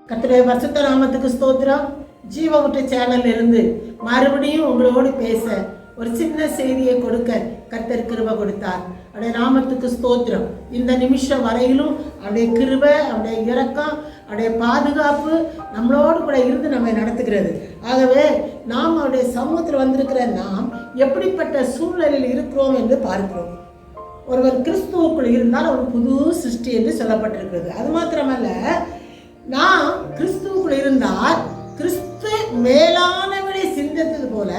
கர்த்தருடைய பரிசுத்த நாமத்துக்கு ஸ்தோத்திரம். ஜீவ ஊற்று சேனல்ல இருந்து மறுபடியும் உங்களோடு பேச ஒரு சின்ன செய்தியை கொடுக்க கர்த்தர் கிருபை கொடுத்தார். அவருடைய நாமத்துக்கு ஸ்தோத்திரம். இந்த நிமிஷம் வரையிலும் அவருடைய கிருபை, அவருடைய இரக்கம், அவருடைய பாதுகாப்பு நம்மளோடு கூட இருந்து நம்மை நடத்துகிறது. ஆகவே நாம் அவருடைய சமூகத்தில் வந்திருக்கிற நாம் எப்படிப்பட்ட சூழ்நிலையில் இருக்கிறோம் என்று பார்க்கிறோம். ஒருவர் கிறிஸ்துவுக்குள் இருந்தால் ஒரு புது சிருஷ்டி என்று சொல்லப்பட்டிருக்கிறது. அது மாத்திரமல்ல, நாம் கிறிஸ்துவுக்குள் இருந்தால் கிறிஸ்து மேலானவரை சிந்தித்தது போல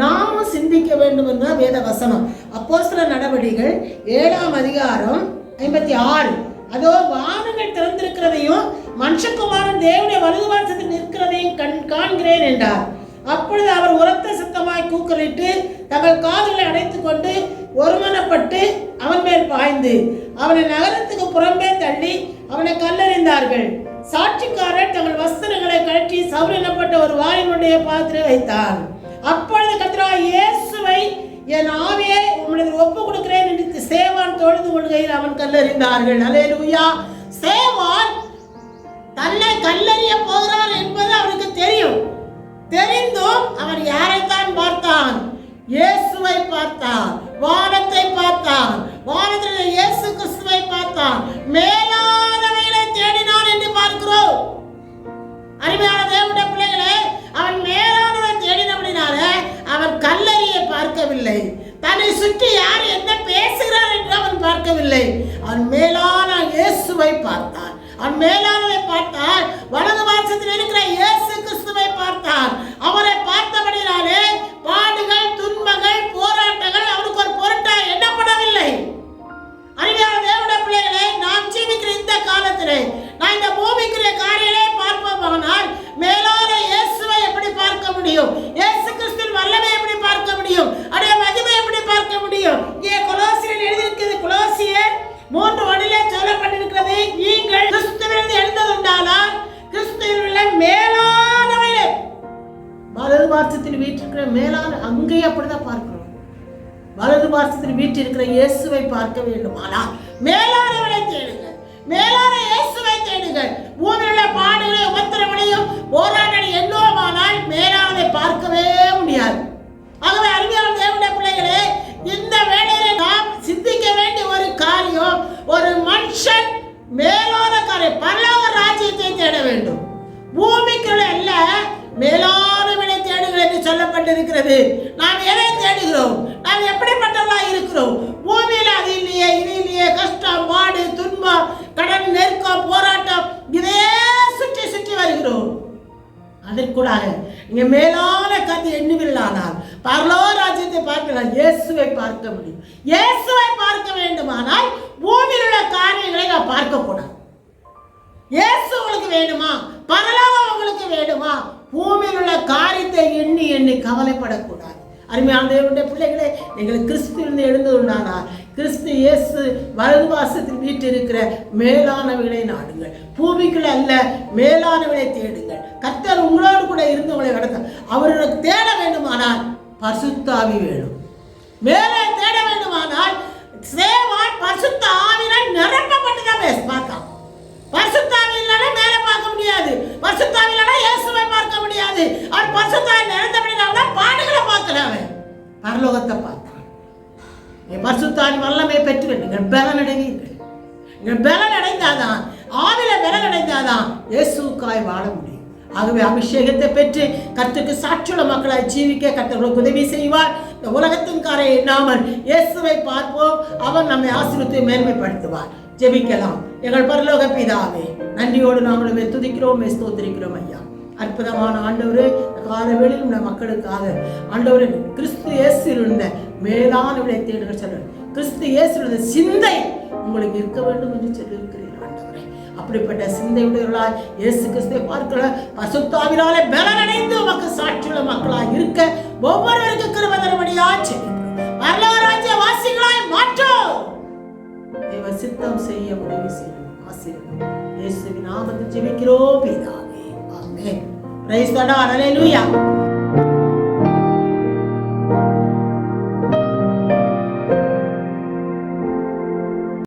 நாமும் சிந்திக்க வேண்டும் என்ற வேத வசனம். அப்போஸ்தலர் நடவடிக்கைகள் 7ஆம் அதிகாரம் 56. அதோ வானங்கள் திறந்திருக்கிறதையும் மனுஷகுமாரன் தேவனுடைய வலது வாசத்தில் நிற்கிறதையும் காண்கிறேன் என்றார். அப்பொழுது அவர் உரத்த சத்தமாய் கூக்குரலிட்டு தங்கள் காதுகளை அடைத்துக் கொண்டு ஒருமனப்பட்டு அவன் மேல் பாய்ந்து அவனை நகரத்துக்கு புறம்பே தள்ளி அவனை கல்லறிந்தார்கள். சாட்சிக்காரர் தங்கள் வஸ்திரங்களை கழற்றி சவுல் எனப்பட்ட ஒரு வாலிபனுடைய பாத்திரம் வைத்தார். அப்பொழுது கர்த்தராகிய இயேசுவை என் ஆவியை உம்மிடத்தில் ஒப்பு கொடுக்கிறேன் என்று சேவான் தொழுது கொள்கையில் அவன் கல்லறிந்தார்கள். அல்லேலூயா. சேவான் தன்னை கல்லறிய போகிறான் என்பது அவனுக்கு தெரியும். தெரிந்தும் அவன் யாரைத்தான் பார்த்தான்? இயேசுவை பார்த்தான், வானத்தை பார்த்தான், வானத்தில் இயேசு கிறிஸ்துவை பார்த்தான், மேலானவைகளை தேடினான் என்று பார்க்கிறோம். அருமையான தேவனுடைய பிள்ளைகளே, அவன் மேலானவை தேடினபடினால அவன் கல்லறியை பார்க்கவில்லை. தன்னை சுற்றி யார் என்ன பேசுகிறார் என்று அவன் பார்க்கவில்லை. அவன் மேலான இயேசுவை பார்த்தான். அவன் மேலானவை பார்த்தான். வலது வாசத்தில் இருக்கிற இயேசு கிறிஸ்துவை பார்த்தான். அவரை பார்த்தபடினாலே பாடுகள், துன்பங்கள், போராட்டங்கள் அவனுக்கு ஒரு பொருட்டா எண்ணப்படவில்லை. அருமையான தேவனுடைய பிள்ளைகளே, நாம் ஜீவிக்கிற இந்த காலத்திலே நான் இந்த பூமிக்குரிய காரியங்களை பார்ப்போமானால் மேலான இயேசுவை எப்படி பார்க்க முடியும்? இயேசு கிறிஸ்துவின் வல்லமை எப்படி பார்க்க முடியும்? அவருடைய மகிமை எப்படி பார்க்க முடியும்? இங்கே கொலோசியர் எழுதியிருக்கிறது. கொலோசியர் 3:1 சொல்லப்பட்டிருக்கிறது, நீங்கள் கிறிஸ்துவிலிருந்து எழுந்ததுண்டானால் கிறிஸ்துவின் மேலானவைகளை வலது பார்சத்தில் வீற்றிருக்கிற மேலான அங்கே அப்படிதான் பார்க்கிறோம். வலது பார்சத்தில் வீற்றிருக்கிற இயேசுவை பார்க்க வேண்டுமானால் மேலானவரை தேடுங்கள், மேலான இயேசுவை தேடுங்கள். பூமியிலுள்ள பாடுகளை, உபத்திரவங்களையும் போராட்டங்களை எண்ணுவோமானால் மேலானதை பார்க்கவே முடியாது. ஆகவே அருமையான தேவனுடைய பிள்ளைகளே, இந்த வேளையிலே நாம் சிந்திக்க வேண்டிய ஒரு காரியம், ஒரு மனுஷன் மேலான காரியம், பரலோக ராஜ்யத்தை தேட வேண்டும். பூமிக்குள்ள அல்ல, மேலானவனை தேடுங்கள் என்று சொல்லப்பட்டிருக்கிறது. நாம் எதை தேடுகிறோம்? நாம் எப்படிப்பட்டவர்களாக இருக்கிறோம்? பூமியில் அது இல்லையே, இது இல்லையே, கஷ்டம், பாடு, துன்பம், கடன், நெருக்கம், போராட்டம், இதே சுற்றி சுற்றி வருகிறோம். அதற்குள்ளாக நீங்க மேலான கதை எண்ணுவில்லானால் பரலோக ராஜ்யத்தை பார்க்கலாம். இயேசுவை பார்க்க முடியும். இயேசுவை பார்க்க வேண்டுமானால் பூமியில் உள்ள காரியங்களை நான் பார்க்க கூடாது. இயேசு உங்களுக்கு வேணுமா? பரலோகம் உங்களுக்கு வேணுமா? பூமியில் உள்ள காரியத்தை எண்ணி எண்ணி கவலைப்படக்கூடாது. அருமையான தேவனுடைய பிள்ளைகளே, நீங்கள் கிறிஸ்துவிலிருந்து எழுந்ததுண்டானால் கிறிஸ்து இயேசு வலது வாசத்தில் வீற்றிருக்கிற மேலானவைகளை நாடுங்கள். பூமிக்குள்ள அல்ல, மேலானவைகளை தேடுங்கள். கர்த்தர் உங்களோடு கூட இருந்து உங்களை நடத்த அவர்களுக்கு தேட வேண்டுமானால் பரிசுத்த ஆவி வேணும். மேலே தேட வேண்டுமானால் சேவான் பரிசுத்த ஆவியால் நிரப்பப்பட்டுதான் பார்த்தான். பரிசுத்த ஆவி இல்லைன்னா மேலே பார்க்க முடியாது. பரிசுத்த ஆவி இல்லைன்னா இயேசுவை பார்க்க முடியாது. அவன் பரிசுத்த ஆவி நிரந்தபடினால பாடுகளை பார்க்கல, அவன் பரலோகத்தை பார்த்தான். பரிசுத்த ஆவி வல்லமை பெற்று நீங்கள் பலன் அடைவீர்கள். நீங்கள் பலன் அடைந்தாதான், ஆவில பலன் அடைந்தாதான் இயேசுக்காய் வாழ முடியும். ஆகவே அபிஷேகத்தை பெற்று கர்த்தருக்கு சாட்சியுள்ள மக்களாய் ஜீவிக்க கர்த்தருக்கு உதவி செய்வார். இந்த உலகத்தின் காரை எண்ணாமல் இயேசுவை பார்ப்போம். அவர் நம்மை ஆசீர்வதித்து மேன்மைப்படுத்துவார். ஜெபிக்கலாம். எங்கள் பரலோக பிதாவே, நன்றியோடு நாங்கள் துதிக்கிறோம், ஸ்தோத்திரிக்கிறோம் ஐயா. அற்புதமான ஆண்டவரே, காலவேளையில் உள்ள மக்களுக்காக ஆண்டவரே கிறிஸ்து இயேசுவில் இருந்த மேலானவரை தேடுகிற சொல்ல கிறிஸ்து இயேசுவில் இருந்த சிந்தை உங்களுக்கு இருக்க வேண்டும் என்று சொல்லியிருக்கிறீர்கள் ஆண்டவரே. அப்படிப்பட்ட சிந்தையுடையவர்களாய் இயேசு கிறிஸ்துவை பார்க்கிற பரிசுத்த ஆவியாலே பலனடைந்து உமக்கு சாட்சியுள்ள மக்களாய் இருக்க ஒவ்வொருவருக்கு கிருபை தரும்படியாய் ஜெபிக்கிறோம். பரலோக ராஜ்ய வாசிகளாய் மாற்றோம். தேவ சித்தம் செய்ய உதவி செய்யும். ஆசீர்வாதம் இயேசுவின் நாமத்தில் ஜெபிக்கிறோம் பிதாவே. ஆமென். Praise the Lord. ஹல்லேலூயா.